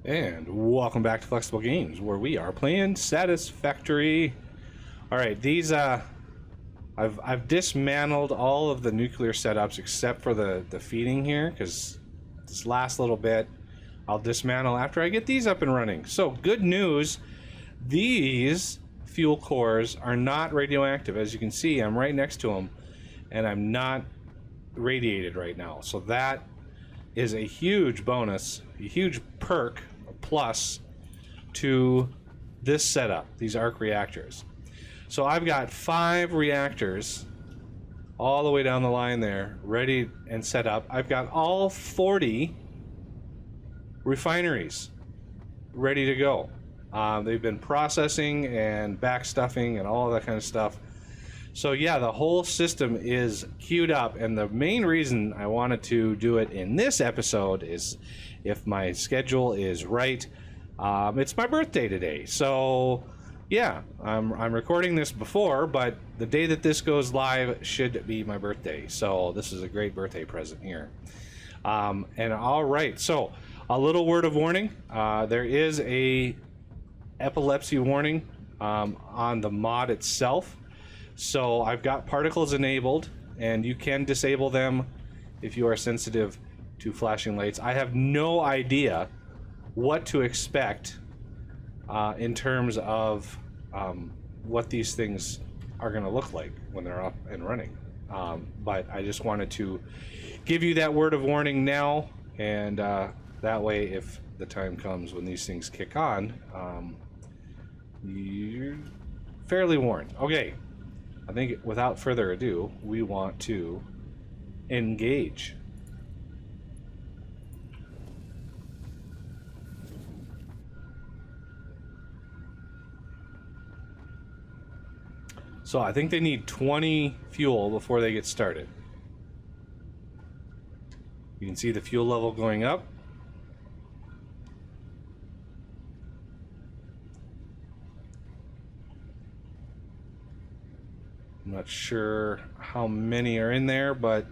And welcome back to Flexible Games, where we are playing Satisfactory. All right, these I've dismantled all of the nuclear setups except for the feeding here, because this last little bit I'll dismantle after I get these up and running. So good news, these fuel cores are not radioactive. As you can see, I'm right next to them, and I'm not radiated right now. So that is a huge bonus, a huge perk, a plus to this setup, these arc reactors. So I've got 5 reactors all the way down the line there, ready and set up. I've got all 40 refineries ready to go. They've been processing and backstuffing and all that kind of stuff. So yeah, the whole system is queued up, and the main reason I wanted to do it in this episode is, if my schedule is right, it's my birthday today. So yeah, I'm recording this before, but the day that this goes live should be my birthday. So this is a great birthday present here. And all right, so a little word of warning: there is a epilepsy warning on the mod itself. So I've got particles enabled, and you can disable them if you are sensitive to flashing lights. I have no idea what to expect in terms of what these things are going to look like when they're up and running. But I just wanted to give you that word of warning now, and that way, if the time comes when these things kick on, you're fairly warned. Okay. I think without further ado, we want to engage. So I think they need 20 fuel before they get started. You can see the fuel level going up. I'm not sure how many are in there, but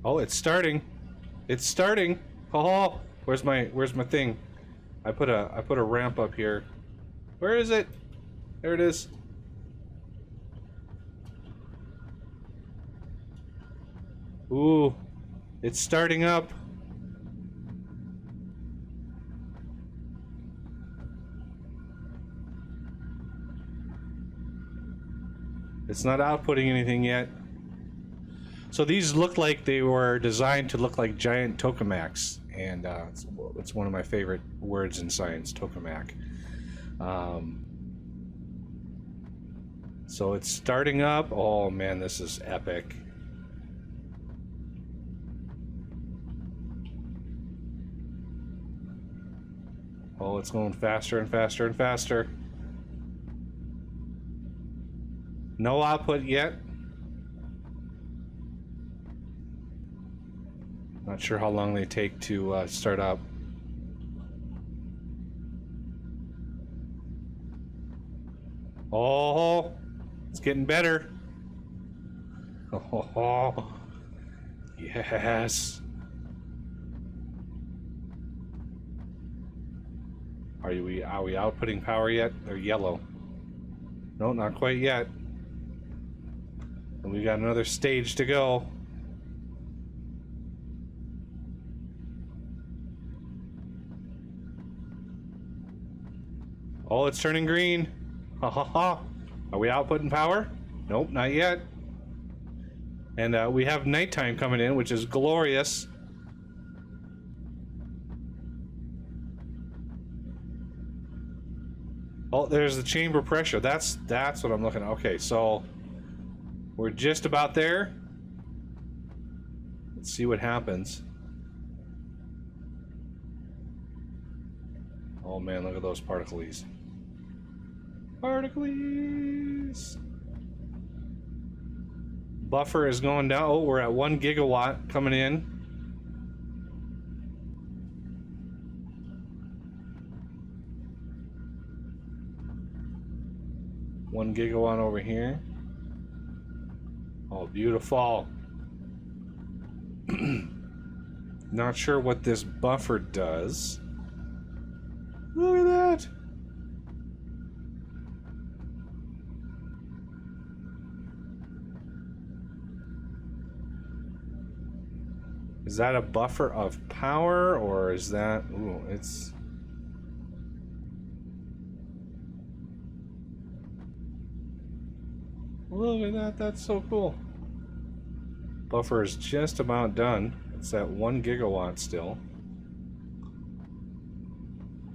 oh, it's starting. It's starting. Oh, where's my thing? I put a ramp up here. Where is it? There it is. Ooh, it's starting up. It's not outputting anything yet. So these look like they were designed to look like giant tokamaks, and it's one of my favorite words in science, tokamak. So it's starting up. Oh man, this is epic. Oh, it's going faster and faster and faster. No output yet. Not sure how long they take to start up. Oh, it's getting better. Oh, yes. Are we outputting power yet? They're yellow. No, not quite yet. And we got another stage to go. Oh, it's turning green. Ha ha ha. Are we outputting power? Nope, not yet. And we have nighttime coming in, which is glorious. Oh, there's the chamber pressure. That's what I'm looking at. Okay, so we're just about there. Let's see what happens. Oh man, look at those particles. Particles. Buffer is going down. Oh, we're at 1 gigawatt coming in. One gigawatt over here. Oh, beautiful. Not sure what this buffer does. Look at that. Is that a buffer of power, or is that... Ooh, it's... Look at that, that's so cool. Buffer is just about done. It's at 1 gigawatt still.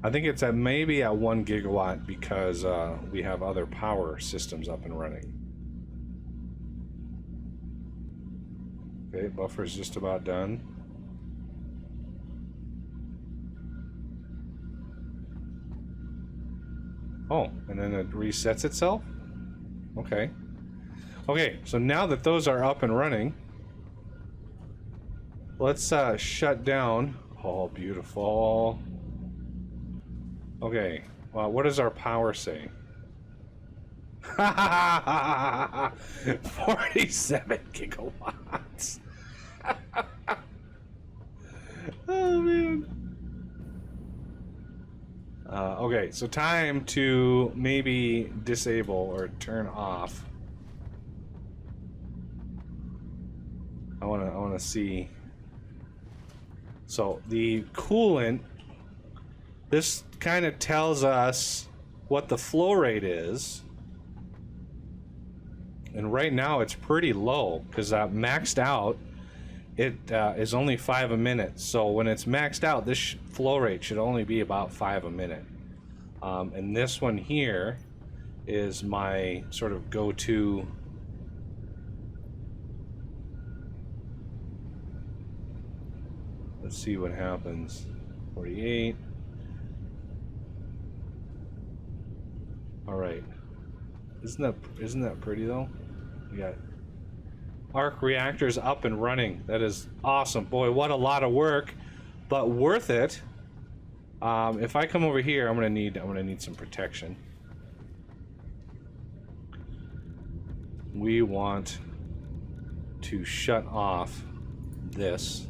I think it's at maybe at 1 gigawatt because we have other power systems up and running. Okay, buffer is just about done. Oh, and then it resets itself? Okay. Okay, so now that those are up and running, let's shut down. Oh, beautiful. Okay, well, what does our power say? 47 gigawatts. Oh, man. Okay, so time to maybe disable or turn off. I wanna see. So the coolant, this kind of tells us what the flow rate is. And right now it's pretty low because maxed out, it is only 5 a minute. So when it's maxed out, this flow rate should only be about 5 a minute. And this one here is my sort of go-to. Let's see what happens. 48. All right. Isn't that pretty though? We got arc reactors up and running. That is awesome. Boy, what a lot of work, but worth it. If I come over here, I'm gonna need some protection. We want to shut off this,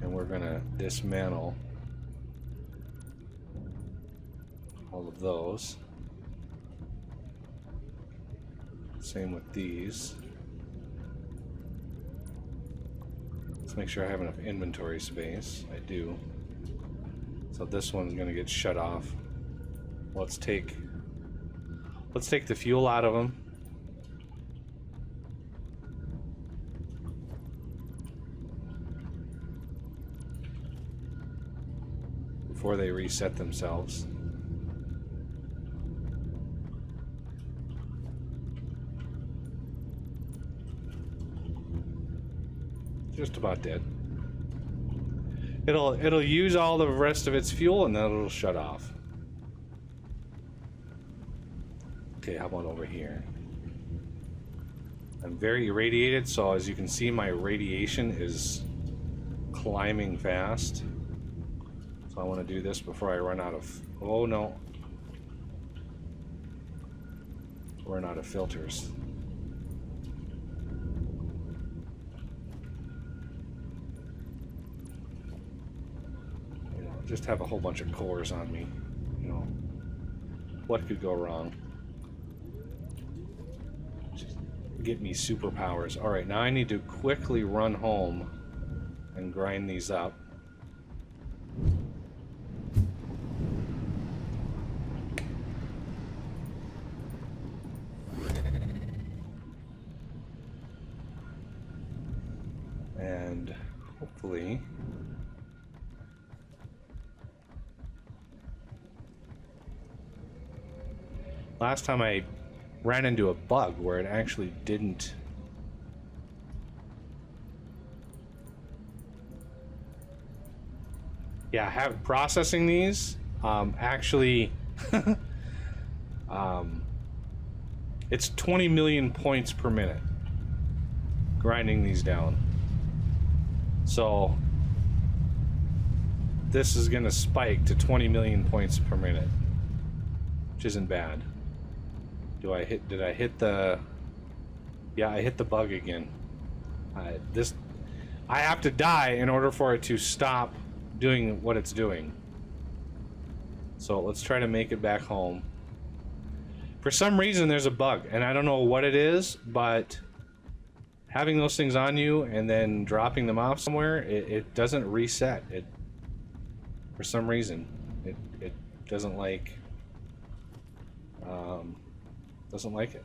and we're gonna dismantle all of those. Same with these. Let's make sure I have enough inventory space. I do. So this one's gonna get shut off. Let's take the fuel out of them. Before they reset themselves. Just about dead. It'll use all the rest of its fuel and then it'll shut off. Okay, how about over here? I'm very irradiated, so as you can see, my radiation is climbing fast. So I want to do this before I run out of... Oh no. Run out of filters. Just have a whole bunch of cores on me. You know, what could go wrong? Just get me superpowers. All right, now I need to quickly run home and grind these up. And hopefully... Last time I ran into a bug where it actually didn't... Yeah, processing these actually it's 20 million points per minute grinding these down. So this is gonna spike to 20 million points per minute, which isn't bad. Did I hit the... Yeah, I hit the bug again. I have to die in order for it to stop doing what it's doing. So let's try to make it back home. For some reason there's a bug, and I don't know what it is, but having those things on you and then dropping them off somewhere, it doesn't reset. It, for some reason, it doesn't like it.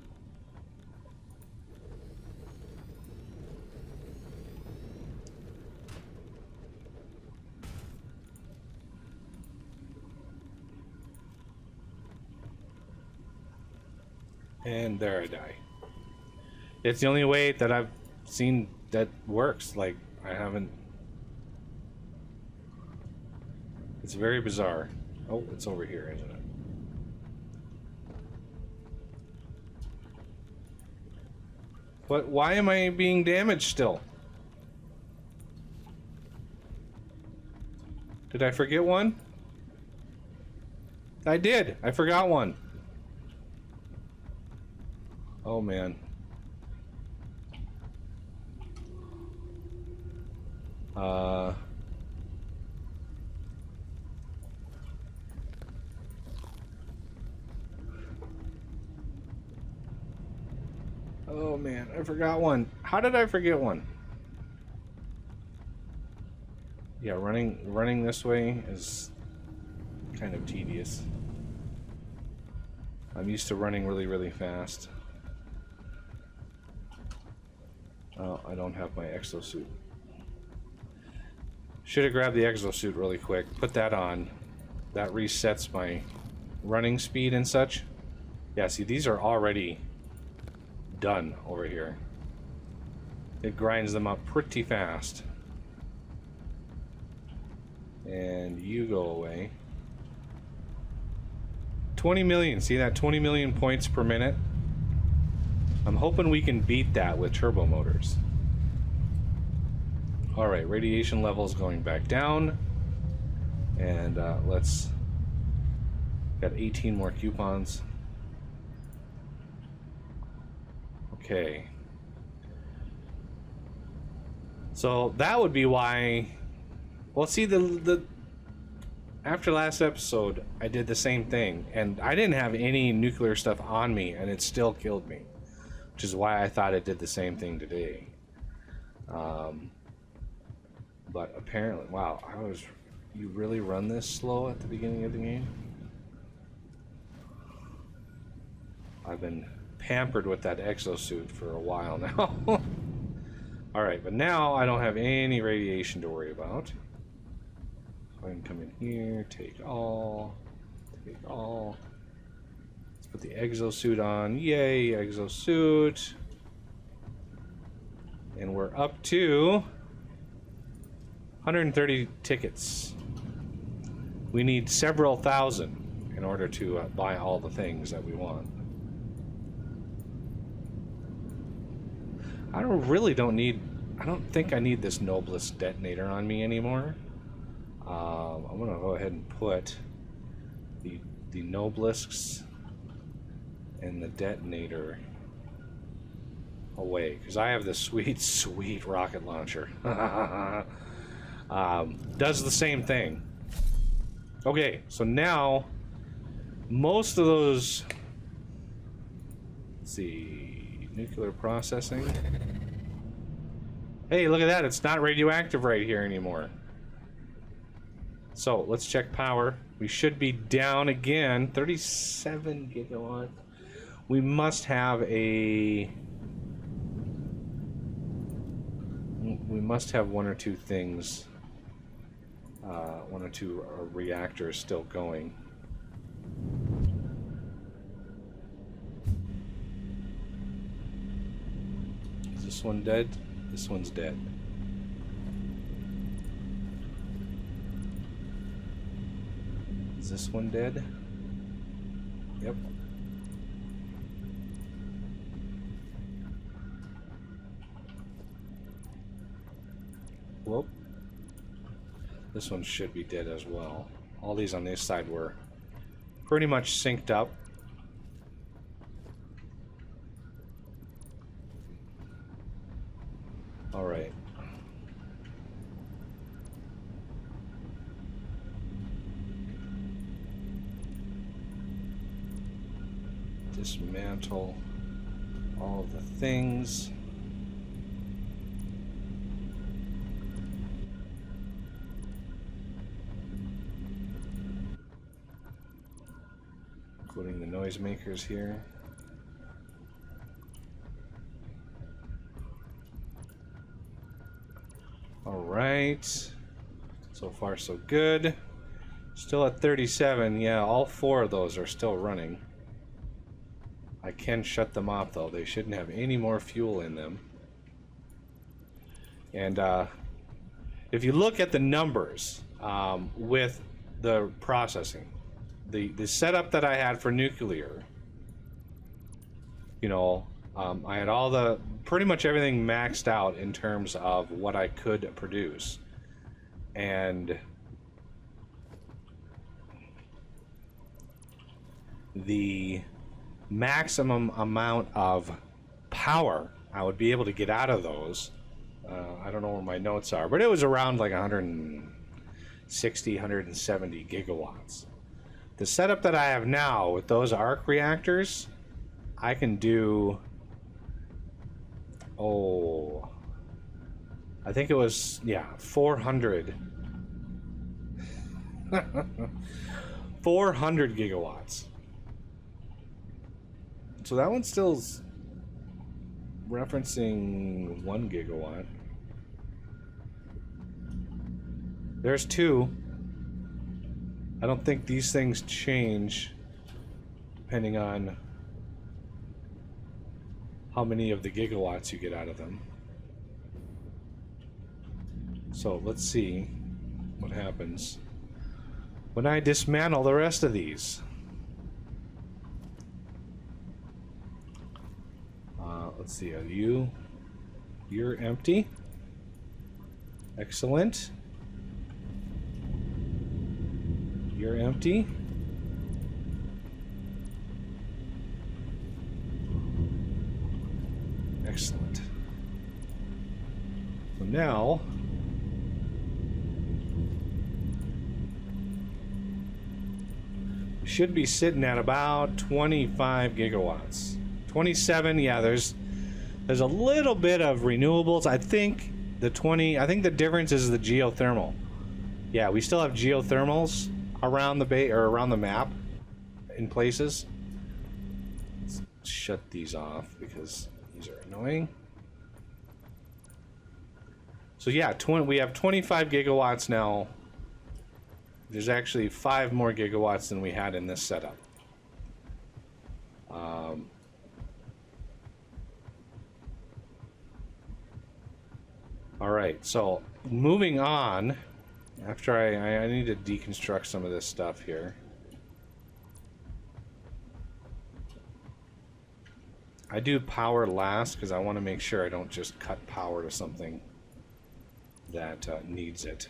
And there I die. It's the only way that I've seen that works. Like, I haven't... It's very bizarre. Oh, it's over here, isn't it? But why am I being damaged still? Did I forget one? I did. I forgot one. Oh, man. Oh, man. I forgot one. How did I forget one? Yeah, running this way is kind of tedious. I'm used to running really, really fast. Oh, I don't have my exosuit. Should have grabbed the exosuit really quick. Put that on. That resets my running speed and such. Yeah, see, these are already done over here. It grinds them up pretty fast. And you go away. 20 million. See that? 20 million points per minute. I'm hoping we can beat that with turbo motors. Alright, radiation levels going back down. And let's... Got 18 more coupons. Okay. So that would be why... Well, see, after last episode, I did the same thing. And I didn't have any nuclear stuff on me, and it still killed me. Which is why I thought it did the same thing today. But apparently, wow, you really run this slow at the beginning of the game? I've been pampered with that exosuit for a while now. Alright, but now I don't have any radiation to worry about. So I can come in here, take all. Let's put the exosuit on. Yay, exosuit. And we're up to 130 tickets. We need several thousand in order to buy all the things that we want. I don't think I need this Noblest detonator on me anymore. I'm gonna go ahead and put the Noblests and the detonator away, because I have this sweet rocket launcher. Does the same thing. Okay, so now most of those, let's see, nuclear processing. Hey, look at that, it's not radioactive right here anymore. So let's check power. We should be down again, 37 gigawatts. We must have one or two things, one or two reactors still going. Is this one dead? This one's dead. Is this one dead? Yep. Whoop. This one should be dead as well. All these on this side were pretty much synced up. Alright. dismantle all of the things. Including the noisemakers here. Alright. So far so good. Still at 37. Yeah, all 4 of those are still running. I can shut them off though. They shouldn't have any more fuel in them. And if you look at the numbers with the processing, the setup that I had for nuclear, you know, I had all pretty much everything maxed out in terms of what I could produce. And the maximum amount of power I would be able to get out of those, I don't know where my notes are, but it was around like 160, 170 gigawatts. The setup that I have now with those arc reactors, I can do, I think it was, yeah, 400 400 gigawatts. So that one still's referencing 1 gigawatt. There's 2. I don't think these things change depending on how many of the gigawatts you get out of them. So let's see what happens when I dismantle the rest of these. Let's see, you're empty. Excellent. You're empty. Excellent. So now we should be sitting at about 25 gigawatts. 27, yeah, there's a little bit of renewables. I think the difference is the geothermal. Yeah, we still have geothermals around the bay or around the map in places. Let's shut these off because these are annoying. So yeah, we have 25 gigawatts now. There's actually 5 more gigawatts than we had in this setup. All right, so moving on, after I need to deconstruct some of this stuff here. I do power last because I want to make sure I don't just cut power to something that needs it.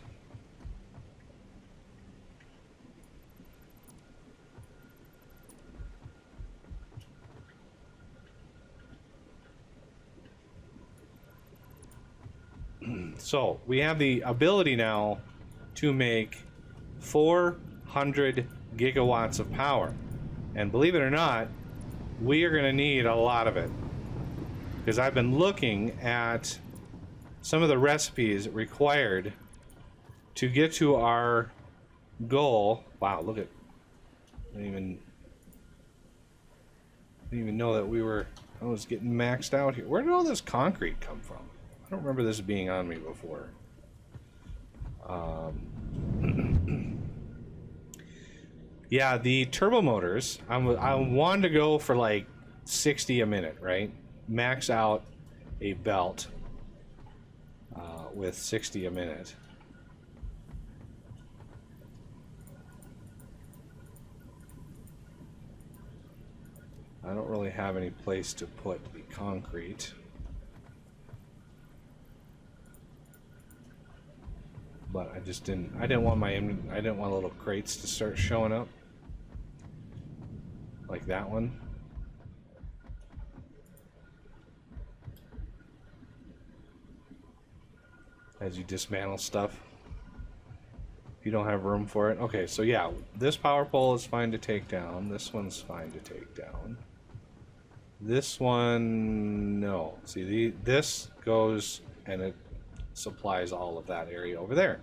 So we have the ability now to make 400 gigawatts of power, and believe it or not, we are going to need a lot of it, because I've been looking at some of the recipes required to get to our goal. Wow, look at, I didn't even know that I was getting maxed out here. Where did all this concrete come from? I don't remember this being on me before. Yeah, the turbo motors, I wanted to go for like 60 a minute, right? Max out a belt with 60 a minute. I don't really have any place to put the concrete. But I didn't want little crates to start showing up like that one. As you dismantle stuff, if you don't have room for it. Okay, so yeah, this power pole is fine to take down. This one's fine to take down. This one, no. See, this goes and it supplies all of that area over there.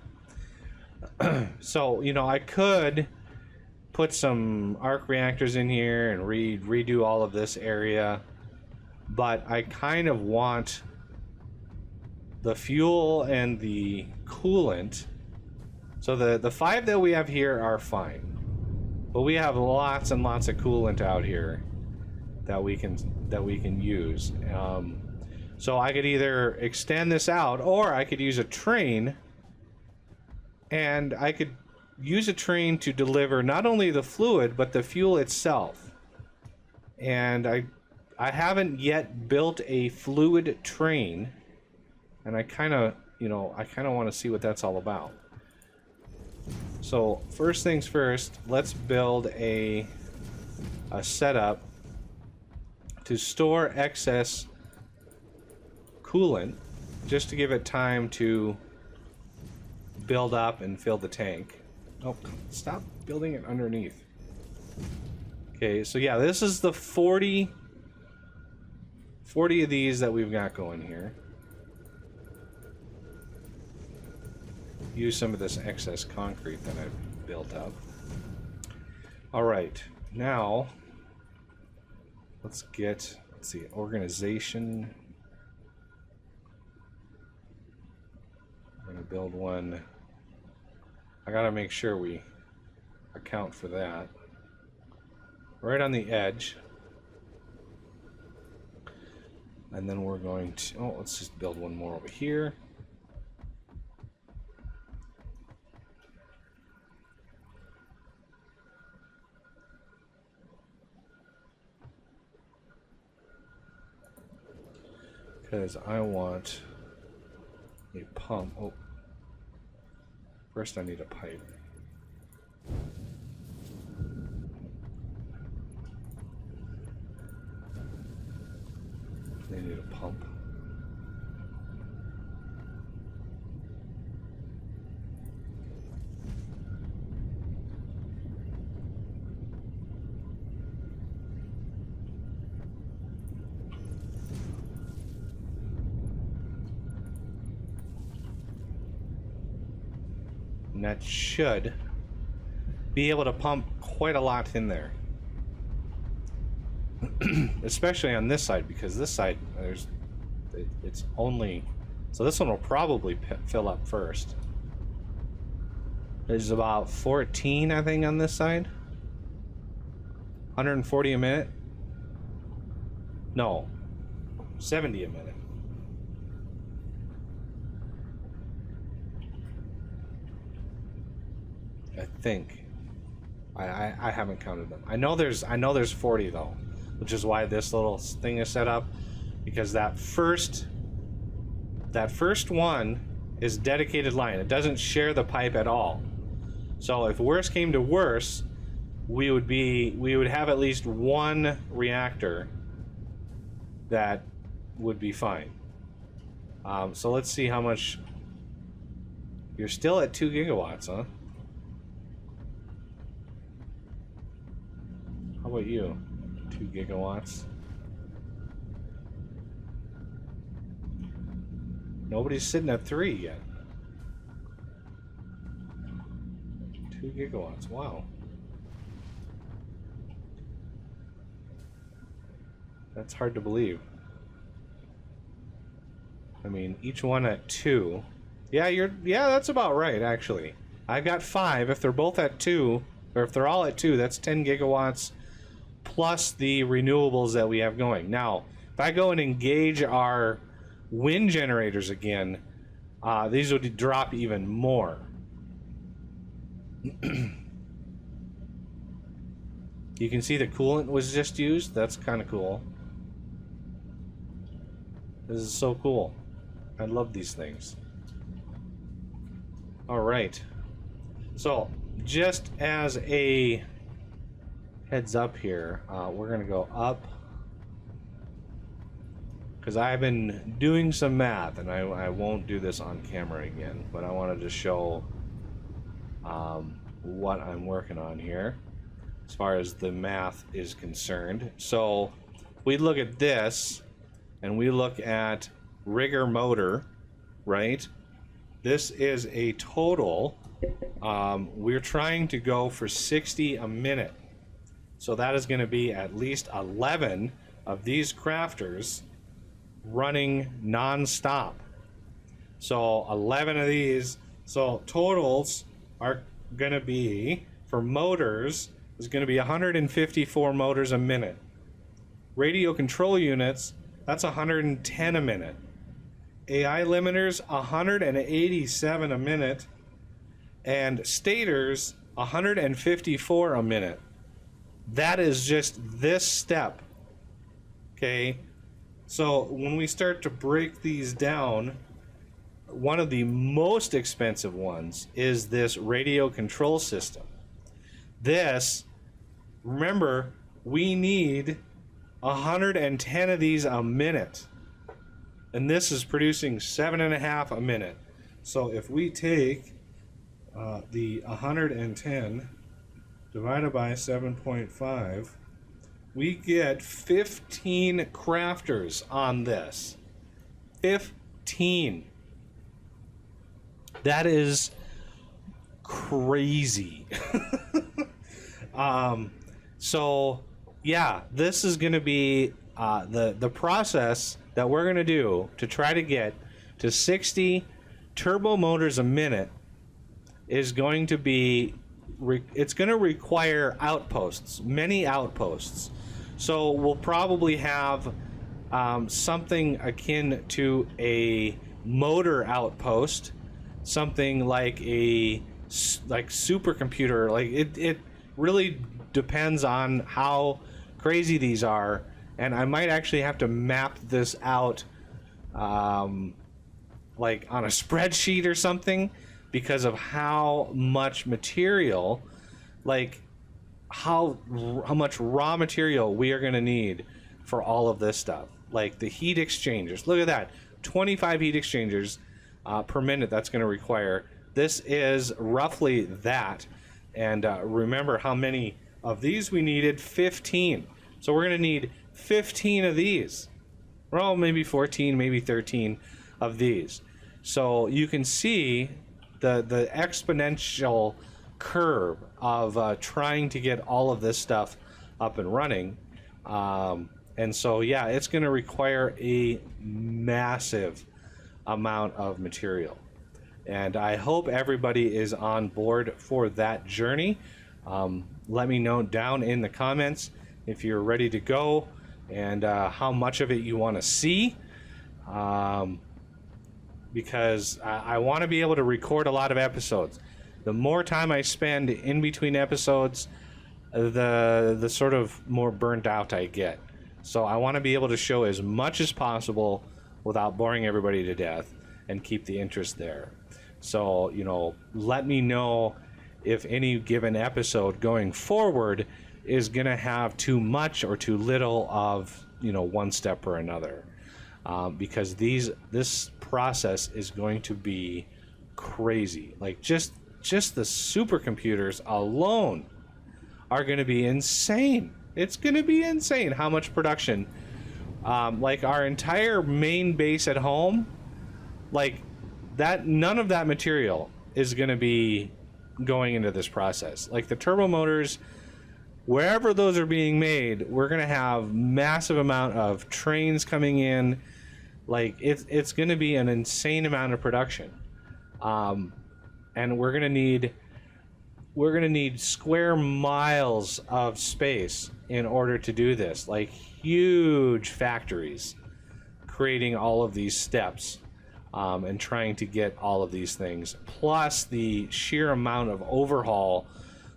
So, you know, I could put some arc reactors in here and redo all of this area, but I kind of want the fuel and the coolant. So the 5 that we have here are fine, but we have lots and lots of coolant out here that we can use. So I could either extend this out, or I could use a train, and I could use a train to deliver not only the fluid but the fuel itself. And I haven't yet built a fluid train, and I kind of want to see what that's all about. So first things first, let's build a setup to store excess coolant, just to give it time to build up and fill the tank. Oh, stop building it underneath. Okay, so yeah, this is the 40 of these that we've got going here. Use some of this excess concrete that I've built up. All right, now let's see, organization. I'm gonna build one. I gotta make sure we account for that. Right on the edge. And then we're going to, oh, let's just build one more over here. Because I want a pump. Oh, first I need a pipe. I need a pump. And that should be able to pump quite a lot in there. Especially on this side, because this side it's only, so this one will probably fill up first. There's about 14, I think, on this side. 140 a minute. No, 70 a minute. I think. I haven't counted them. I know there's 40 though, which is why this little thing is set up, because that first one is dedicated line. It doesn't share the pipe at all. So if worse came to worse, we would have at least one reactor that would be fine. So let's see how much. You're still at 2 gigawatts, huh? How about you? 2 gigawatts. Nobody's sitting at 3 yet. 2 gigawatts, wow. That's hard to believe. I mean, each one at 2. Yeah, that's about right, actually. I've got 5. If they're both at 2, or if they're all at 2, that's 10 gigawatts plus the renewables that we have going. Now, if I go and engage our wind generators again, these would drop even more. You can see the coolant was just used. That's kind of cool. This is so cool. I love these things. All right. So, just as a heads up here, we're going to go up, because I've been doing some math, and I won't do this on camera again, but I wanted to show what I'm working on here as far as the math is concerned. So we look at this and we look at rigger motor, right? This is a total, we're trying to go for 60 a minute. So that is going to be at least 11 of these crafters running non-stop. So 11 of these, so totals are going to be, for motors, is going to be 154 motors a minute. Radio control units, that's 110 a minute. AI limiters, 187 a minute. And stators, 154 a minute. That is just this step. Okay? So when we start to break these down, one of the most expensive ones is this radio control system. This, remember, we need 110 of these a minute. And this is producing 7.5 a minute. So if we take the 110 divided by 7.5, we get 15 crafters on this. 15. That is crazy. So yeah, this is going to be the process that we're going to do to try to get to 60 turbo motors a minute is going to be, it's going to require outposts, many outposts. So we'll probably have something akin to a motor outpost, something like a supercomputer. Like it really depends on how crazy these are, and I might actually have to map this out like on a spreadsheet or something, because of how much material, like how much raw material we are going to need for all of this stuff. Like the heat exchangers, look at that, 25 heat exchangers per minute that's going to require. This is roughly that. And remember how many of these we needed? 15. So we're going to need 15 of these. Well, maybe 14, maybe 13 of these. So you can see the exponential curve of trying to get all of this stuff up and running. And so, yeah, it's going to require a massive amount of material. And I hope everybody is on board for that journey. Let me know down in the comments if you're ready to go and how much of it you want to see. Because I want to be able to record a lot of episodes. The more time I spend in between episodes, the sort of more burnt out I get. So I want to be able to show as much as possible without boring everybody to death and keep the interest there. So, you know, let me know if any given episode going forward is going to have too much or too little of, you know, one step or another. Because this process is going to be crazy. Like just the supercomputers alone are going to be insane. It's going to be insane how much production. Like our entire main base at home, like that, none of that material is going to be going into this process. Like the turbo motors, wherever those are being made, we're going to have massive amount of trains coming in. Like it's going to be an insane amount of production. And we're going to need square miles of space in order to do this. Like huge factories creating all of these steps and trying to get all of these things, plus the sheer amount of overhaul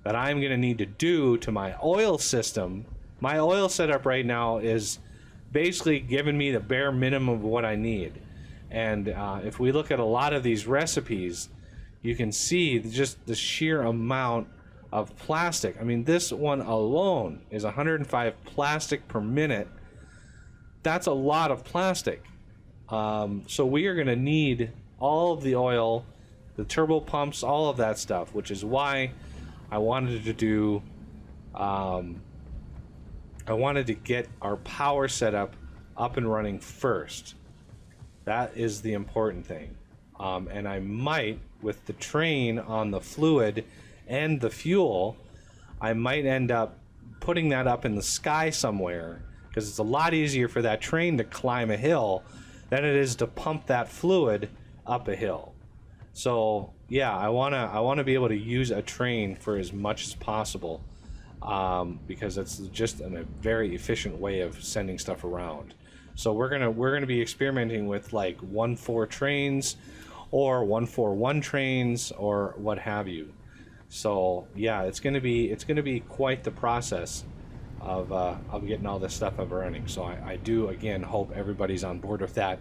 that I'm going to need to do to my oil system. My oil setup right now is basically giving me the bare minimum of what I need. And if we look at a lot of these recipes, you can see just the sheer amount of plastic. I mean, this one alone is 105 plastic per minute. That's a lot of plastic. So we are going to need all of the oil, the turbo pumps, all of that stuff, which is why I wanted to do I wanted to get our power setup up and running first. That is the important thing. And I might, with the train on the fluid and the fuel, I might end up putting that up in the sky somewhere, because it's a lot easier for that train to climb a hill than it is to pump that fluid up a hill. So yeah, I wanna be able to use a train for as much as possible, because it's just a very efficient way of sending stuff around. So we're gonna be experimenting with like 1-4 trains, or 1-4-1 trains, or what have you. So yeah, it's gonna be quite the process of getting all this stuff up and running. So I do again hope everybody's on board with that.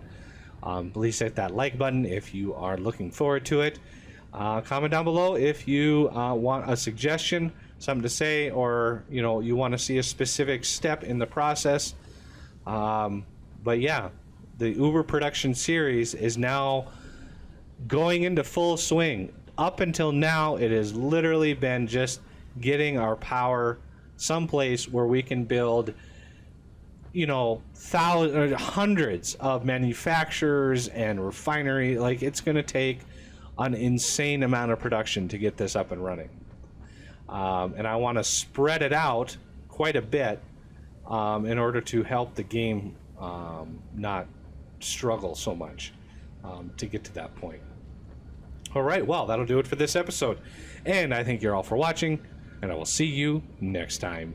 Please hit that like button if you are looking forward to it. Comment down below if you want a suggestion, something to say, or you want to see a specific step in the process. But yeah, the Uber production series is now going into full swing. Up until now, it has literally been just getting our power someplace where we can build, thousands or hundreds of manufacturers and refinery. Like, it's going to take an insane amount of production to get this up and running. And I want to spread it out quite a bit in order to help the game not struggle so much to get to that point. All right, well, that'll do it for this episode. And I thank you all for watching, and I will see you next time.